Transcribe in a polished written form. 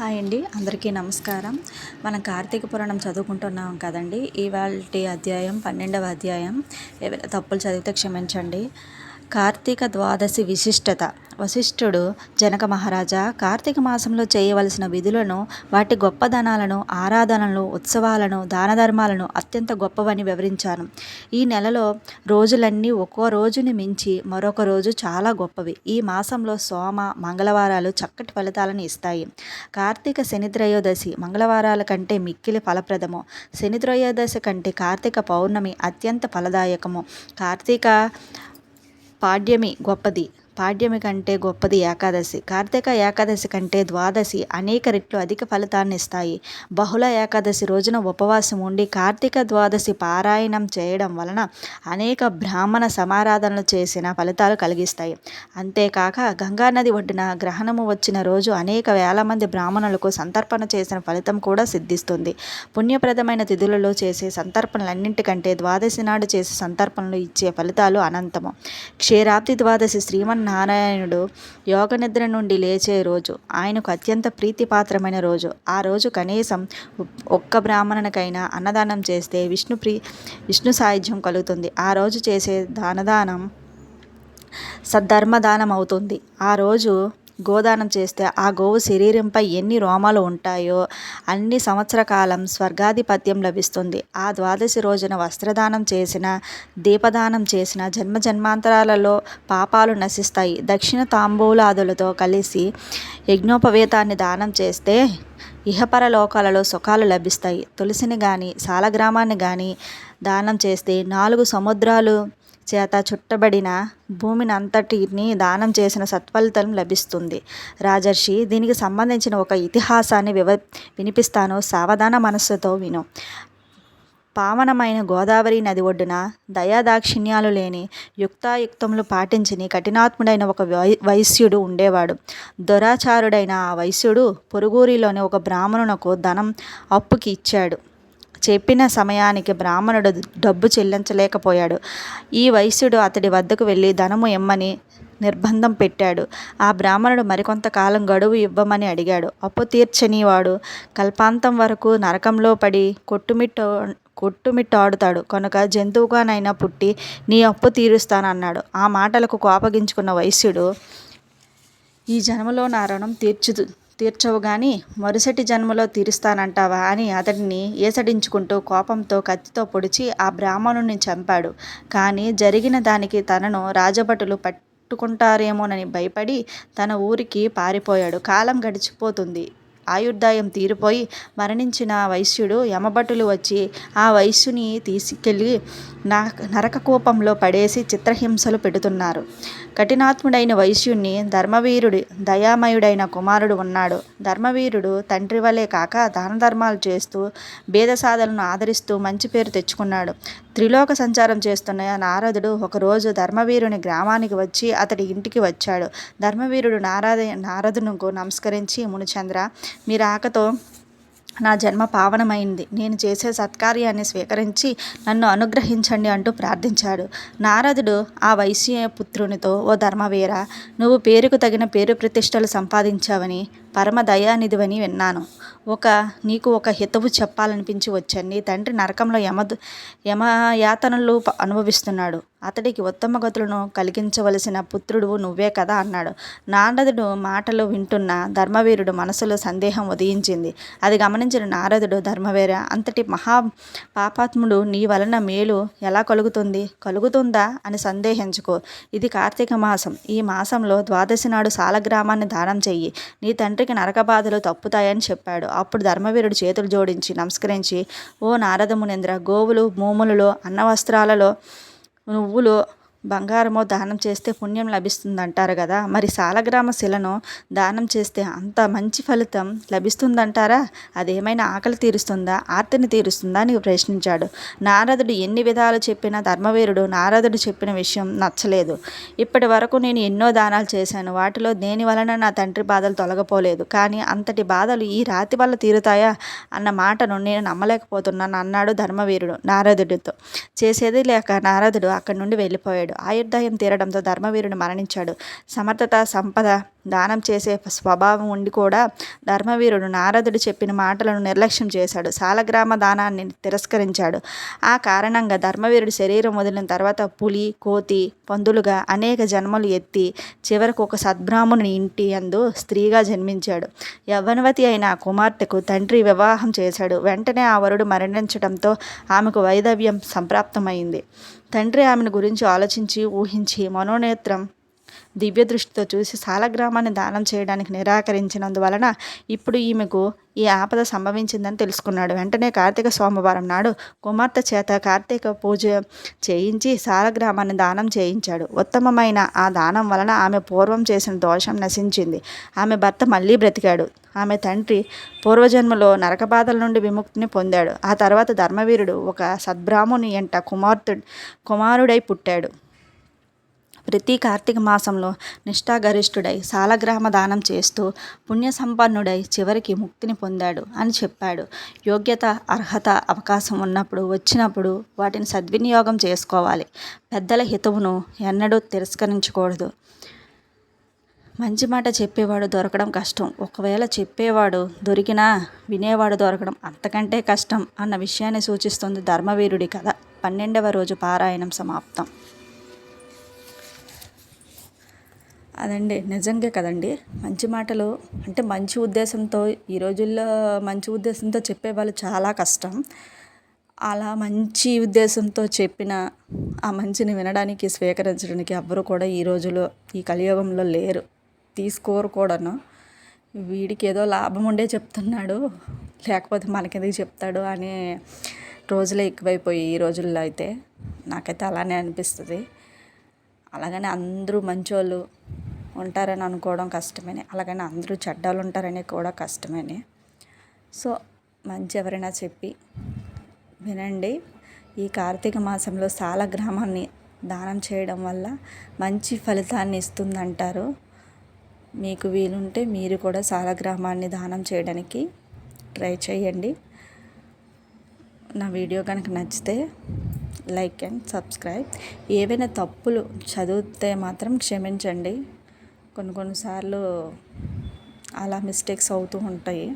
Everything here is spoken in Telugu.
హాయ్ అండి, అందరికీ నమస్కారం. మనం కార్తీక పురాణం చదువుకుంటున్నాం కదండి. ఇవాల్టి అధ్యాయం 12వ అధ్యాయం. ఏవైనా తప్పులు చదివితే క్షమించండి. కార్తీక ద్వాదశి విశిష్టత. వశిష్ఠుడు జనక మహారాజా, కార్తీక మాసంలో చేయవలసిన విధులను, వాటి గొప్పదనాలను, ఆరాధనలను, ఉత్సవాలను, దాన ధర్మాలను అత్యంత గొప్పవని వివరించాను. ఈ నెలలో రోజులన్నీ ఒక్కో రోజుని మించి మరొక రోజు చాలా గొప్పవి. ఈ మాసంలో సోమ మంగళవారాలు చక్కటి ఫలితాలను ఇస్తాయి. కార్తీక శని త్రయోదశి మంగళవారాల కంటే మిక్కిలి ఫలప్రదము. శని త్రయోదశి కంటే కార్తీక పౌర్ణమి అత్యంత ఫలదాయకము. కార్తీక పాడ్యమి గొప్పది. పాడ్యమి కంటే గొప్పది ఏకాదశి. కార్తీక ఏకాదశి కంటే ద్వాదశి అనేక రెట్లు అధిక ఫలితాన్ని ఇస్తాయి. బహుళ ఏకాదశి రోజున ఉపవాసం ఉండి కార్తీక ద్వాదశి పారాయణం చేయడం వలన అనేక బ్రాహ్మణ సమారాధనలు చేసిన ఫలితాలు కలిగిస్తాయి. అంతేకాక గంగానది ఒడ్డున గ్రహణము వచ్చిన రోజు అనేక వేల మంది బ్రాహ్మణులకు సంతర్పణ చేసిన ఫలితం కూడా సిద్ధిస్తుంది. పుణ్యప్రదమైన తిథులలో చేసే సంతర్పణలన్నింటికంటే ద్వాదశి నాడు చేసే సంతర్పణలు ఇచ్చే ఫలితాలు అనంతము. క్షీరాబ్ది ద్వాదశి శ్రీమన్నారాయణుడు యోగనిద్ర నుండి లేచే రోజు. ఆయనకు అత్యంత ప్రీతిపాత్రమైన రోజు. ఆ రోజు కనీసం ఒక్క బ్రాహ్మణునికైనా అన్నదానం చేస్తే విష్ణు సాయుధ్యం కలుగుతుంది. ఆ రోజు చేసే దానదానం సద్ధర్మదానం అవుతుంది. ఆ రోజు గోదానం చేస్తే ఆ గోవు శరీరంపై ఎన్ని రోమాలు ఉంటాయో అన్ని సంవత్సర కాలం స్వర్గాధిపత్యం లభిస్తుంది. ఆ ద్వాదశి రోజున వస్త్రదానం చేసిన, దీపదానం చేసిన జన్మాంతరాలలో పాపాలు నశిస్తాయి. దక్షిణ తాంబూలాదులతో కలిసి యజ్ఞోపవేతాన్ని దానం చేస్తే ఇహపర లోకాలలో సుఖాలు లభిస్తాయి. తులసిని కానీ సాలగ్రామాన్ని కానీ దానం చేస్తే 4 సముద్రాలు చేత చుట్టబడిన భూమిని అంతటిని దానం చేసిన సత్ఫలితం లభిస్తుంది. రాజర్షి, దీనికి సంబంధించిన ఒక ఇతిహాసాన్ని వినిపిస్తాను, సావధాన మనస్సుతో విను. పావనమైన గోదావరి నది ఒడ్డున దయాదాక్షిణ్యాలు లేని యుక్తాయుక్తములు పాటించని కఠినాత్ముడైన ఒక వైశ్యుడు ఉండేవాడు. దురాచారుడైన ఆ వైశ్యుడు పొరుగురిలోని ఒక బ్రాహ్మణునకు ధనం అప్పుకి ఇచ్చాడు. చెప్పిన సమయానికి బ్రాహ్మణుడు డబ్బు చెల్లించలేకపోయాడు. ఈ వైశ్యుడు అతడి వద్దకు వెళ్ళి ధనము ఇమ్మని నిర్బంధం పెట్టాడు. ఆ బ్రాహ్మణుడు మరికొంతకాలం గడువు ఇవ్వమని అడిగాడు. అప్పు తీర్చని వాడు కల్పాంతం వరకు నరకంలో పడి కొట్టుమిట్టాడుతాడు కనుక జంతువుగానైనా పుట్టి నీ అప్పు తీరుస్తానన్నాడు. ఆ మాటలకు కోపగించుకున్న వైశ్యుడు, ఈ జన్మలో నా రుణం తీర్చవు గాని మరుసటి జన్మలో తీరుస్తానంటావా అని అతడిని ఏసడించుకుంటూ కోపంతో కత్తితో పొడిచి ఆ బ్రాహ్మణుని చంపాడు. కానీ జరిగిన దానికి తనను రాజభటులు పట్టుకుంటారేమోనని భయపడి తన ఊరికి పారిపోయాడు. కాలం గడిచిపోతుంది. ఆయుర్దాయం తీరిపోయి మరణించిన వైశ్యుడు యమభటులు వచ్చి ఆ వైశ్యుని తీసుకెళ్ళి నరక కూపంలో పడేసి చిత్రహింసలు పెడుతున్నారు. కఠినాత్ముడైన వైశ్యుణ్ణి ధర్మవీరుడి దయామయుడైన కుమారుడు ఉన్నాడు. ధర్మవీరుడు తండ్రి వలె కాక దాన ధర్మాలు చేస్తూ భేదసాధలను ఆదరిస్తూ మంచి పేరు తెచ్చుకున్నాడు. త్రిలోక సంచారం చేస్తున్న నారదుడు ఒకరోజు ధర్మవీరుని గ్రామానికి వచ్చి అతడి ఇంటికి వచ్చాడు. ధర్మవీరుడు నారదునకు నమస్కరించి, మునిచంద్ర, మీ రాకతో నా జన్మ పావనమైంది. నేను చేసే సత్కార్యాన్ని స్వీకరించి నన్ను అనుగ్రహించండి అంటూ ప్రార్థించాడు. నారదుడు ఆ వైశ్యపుత్రునితో, ఓ ధర్మవీర, నువ్వు పేరుకు తగిన పేరు ప్రతిష్టలు సంపాదించావని, పరమ దయానిధివని విన్నాను. నీకు ఒక హితవు చెప్పాలనిపించి వచ్చాను. నీ తండ్రి నరకంలో యమయాతనలు అనుభవిస్తున్నాడు. అతడికి ఉత్తమ గతులను కలిగించవలసిన పుత్రుడు నువ్వే కదా అన్నాడు. నారదుడు మాటలు వింటున్న ధర్మవీరుడు మనసులో సందేహం ఉదయించింది. అది గమనించిన నారదుడు, ధర్మవీర, అంతటి మహా పాపాత్ముడు నీ వలన మేలు ఎలా కలుగుతుందా అని సందేహించుకో. ఇది కార్తీక మాసం. ఈ మాసంలో ద్వాదశి నాడు సాలగ్రామాన్ని దానం చెయ్యి. నీ తండ్రికి నరక బాధలు తప్పుతాయని చెప్పాడు. అప్పుడు ధర్మవీరుడు చేతులు జోడించి నమస్కరించి, ఓ నారద మునీంద్ర, గోవులు, భూములలో, అన్నవస్త్రాలలో, నువ్వులు, బంగారమో దానం చేస్తే పుణ్యం లభిస్తుందంటారు కదా, మరి సాలగ్రామ శిలను దానం చేస్తే అంత మంచి ఫలితం లభిస్తుందంటారా? అదేమైనా ఆకలి తీరుస్తుందా, ఆర్తిని తీరుస్తుందా అని ప్రశ్నించాడు. నారదుడు ఎన్ని విధాలు చెప్పినా ధర్మవీరుడు నారదుడు చెప్పిన విషయం నచ్చలేదు. ఇప్పటి వరకు నేను ఎన్నో దానాలు చేశాను. వాటిలో దేని వలన నా తండ్రి బాధలు తొలగపోలేదు. కానీ అంతటి బాధలు ఈ రాతి వల్ల తీరుతాయా అన్న మాటను నేను నమ్మలేకపోతున్నాను అన్నాడు ధర్మవీరుడు నారదుడితో. చేసేది లేక నారదుడు అక్కడి నుండి వెళ్ళిపోయాడు. ఆయుర్దాయం తీరడంతో ధర్మవీరుడు మరణించాడు. సమర్థత, సంపద, దానం చేసే స్వభావం ఉండి కూడా ధర్మవీరుడు నారదుడు చెప్పిన మాటలను నిర్లక్ష్యం చేశాడు. సాలగ్రామ దానాన్ని తిరస్కరించాడు. ఆ కారణంగా ధర్మవీరుడు శరీరం వదిలిన తర్వాత పులి, కోతి, పందులుగా అనేక జన్మలు ఎత్తి చివరకు ఒక సద్బ్రాహ్మణుని ఇంటి యందు స్త్రీగా జన్మించాడు. యవ్వనవతి అయిన ఆ కుమార్తెకు తండ్రి వివాహం చేశాడు. వెంటనే ఆ వరుడు మరణించడంతో ఆమెకు వైధవ్యం సంప్రాప్తమైంది. తండ్రి ఆమెను గురించి ఆలోచించి ఊహించి మనోనేత్రం దివ్య దృష్టితో చూసి సాలగ్రామాన్ని దానం చేయడానికి నిరాకరించినందువలన ఇప్పుడు ఈమెకు ఈ ఆపద సంభవించిందని తెలుసుకున్నాడు. వెంటనే కార్తీక సోమవారం నాడు కుమార్తె చేత కార్తీక పూజ చేయించి సాలగ్రామాన్ని దానం చేయించాడు. ఉత్తమమైన ఆ దానం వలన ఆమె పూర్వం చేసిన దోషం నశించింది. ఆమె భర్త మళ్ళీ బ్రతికాడు. ఆమె తండ్రి పూర్వజన్మలో నరకబాధల నుండి విముక్తిని పొందాడు. ఆ తర్వాత ధర్మవీరుడు ఒక సద్బ్రాహ్మణుని ఎంట కుమారుడై పుట్టాడు. ప్రతి కార్తీక మాసంలో నిష్ఠాగరిష్ఠుడై సాలగ్రామ దానం చేస్తూ పుణ్యసంపన్నుడై చివరికి ముక్తిని పొందాడు అని చెప్పాడు. యోగ్యత, అర్హత, అవకాశం వచ్చినప్పుడు వాటిని సద్వినియోగం చేసుకోవాలి. పెద్దల హితవును ఎన్నడూ తిరస్కరించకూడదు. మంచి మాట చెప్పేవాడు దొరకడం కష్టం. ఒకవేళ చెప్పేవాడు దొరికినా వినేవాడు దొరకడం అంతకంటే కష్టం అన్న విషయాన్ని సూచిస్తుంది ధర్మవీరుడి కథ. 12వ రోజు పారాయణం సమాప్తం. అదండి, నిజంగా కదండి. మంచి మాటలు అంటే మంచి ఉద్దేశంతో, ఈ రోజుల్లో మంచి ఉద్దేశంతో చెప్పేవాళ్ళు చాలా కష్టం. అలా మంచి ఉద్దేశంతో చెప్పిన ఆ మంచిని వినడానికి, స్వీకరించడానికి ఎవ్వరు కూడా ఈ రోజులో, ఈ కలియుగంలో లేరు. తీసుకోరు కూడాను. వీడికి ఏదో లాభం ఉండే చెప్తున్నాడు, లేకపోతే మనకెందుకు చెప్తాడు అనే రోజులే ఎక్కువైపోయి ఈ రోజుల్లో అయితే. నాకైతే అలానే అనిపిస్తుంది. అలాగని అందరూ మంచోళ్ళు ఉంటారని అనుకోవడం కష్టమేనే, అలాగని అందరూ చెడ్డోళ్ళు ఉంటారని కూడా కష్టమేనే. సో మంచి ఎవరైనా చెప్పి వినండి. ఈ కార్తీక మాసంలో సాలగ్రామాన్ని దానం చేయడం వల్ల మంచి ఫలితాన్ని ఇస్తుందంటారు. మీకు వీలుంటే మీరు కూడా సాలగ్రామాన్ని దానం చేయడానికి ట్రై చేయండి. నా వీడియో కనుక నచ్చితే లైక్ అండ్ సబ్స్క్రైబ్. ఏవైనా తప్పులు చదివితే మాత్రం క్షమించండి. కొన్నిసార్లు అలా మిస్టేక్స్ అవుతూ ఉంటాయి.